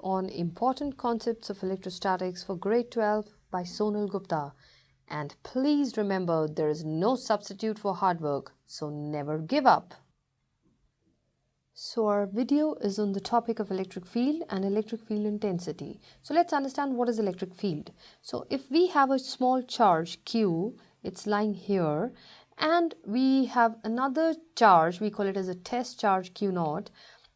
on Important Concepts of Electrostatics for Grade 12 by Sonal Gupta. And please remember, there is no substitute for hard work, so never give up. So our video is on the topic of electric field and electric field intensity. So let's understand what is electric field. So if we have a small charge Q, it's lying here, and we have another charge, we call it as a test charge Q0,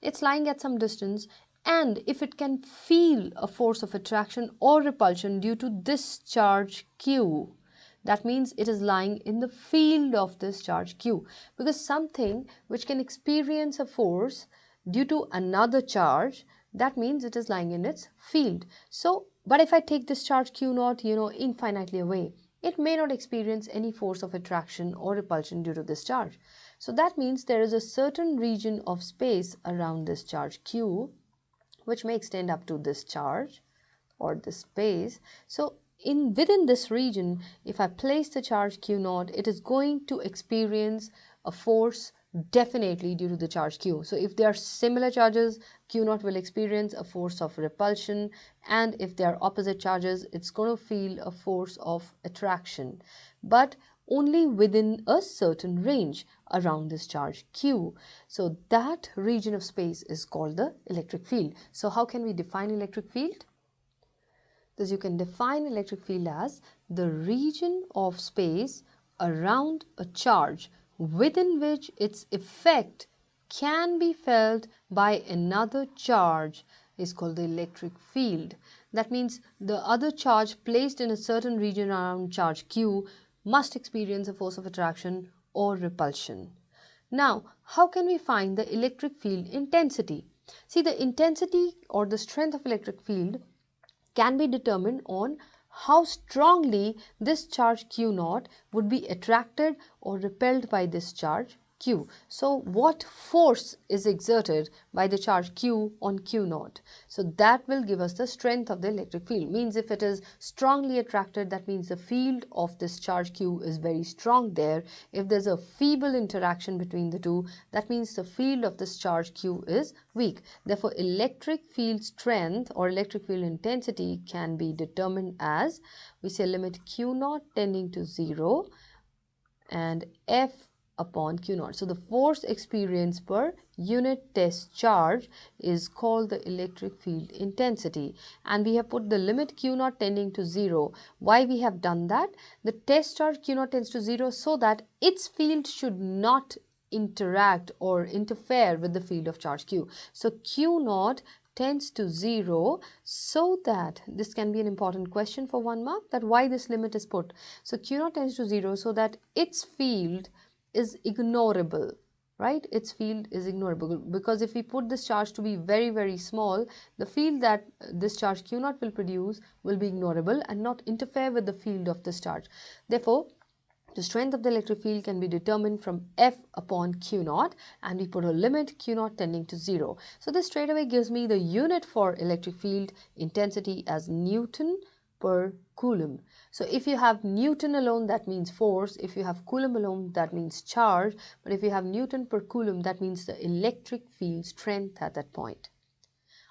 it's lying at some distance, and if it can feel a force of attraction or repulsion due to this charge Q, that means it is lying in the field of this charge Q, because something which can experience a force due to another charge, that means it is lying in its field. So, but if I take this charge Q0, infinitely away, it may not experience any force of attraction or repulsion due to this charge. So that means there is a certain region of space around this charge Q, which may extend up to this charge or this space. So within this region, if I place the charge Q0, it is going to experience a force definitely due to the charge Q. So if they are similar charges, Q0 will experience a force of repulsion, and if they are opposite charges, it's going to feel a force of attraction, but only within a certain range around this charge Q. So that region of space is called the electric field. So how can we define electric field? Thus you can define electric field as the region of space around a charge within which its effect can be felt by another charge is called the electric field. That means the other charge placed in a certain region around charge Q must experience a force of attraction or repulsion. Now, how can we find the electric field intensity? See, the intensity or the strength of electric field can be determined on how strongly this charge Q0 would be attracted or repelled by this charge Q. So what force is exerted by the charge Q on Q0? So that will give us the strength of the electric field. Means if it is strongly attracted, that means the field of this charge Q is very strong there. If there's a feeble interaction between the two, that means the field of this charge Q is weak. Therefore, electric field strength or electric field intensity can be determined as, we say, limit Q0 tending to 0 and F upon Q0. So the force experienced per unit test charge is called the electric field intensity, and we have put the limit Q0 tending to 0. Why we have done that? The test charge Q0 tends to 0 so that its field should not interact or interfere with the field of charge Q. So Q0 tends to 0 so that, this can be an important question for 1 mark, that why this limit is put. So Q0 tends to 0 so that its field is ignorable, right? Its field is ignorable, because if we put this charge to be very, very small, the field that this charge Q0 will produce will be ignorable and not interfere with the field of this charge. Therefore, the strength of the electric field can be determined from F upon Q0, and we put a limit Q0 tending to 0. So this straight away gives me the unit for electric field intensity as Newton per Coulomb. So if you have Newton alone, that means force. If you have Coulomb alone, that means charge. But if you have Newton per Coulomb, that means the electric field strength at that point.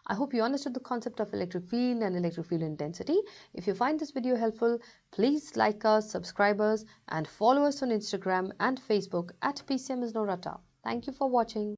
I hope you understood the concept of electric field and electric field intensity. If you find this video helpful, please like us, subscribe us, and follow us on Instagram and Facebook at PCMINR.com. Thank you for watching.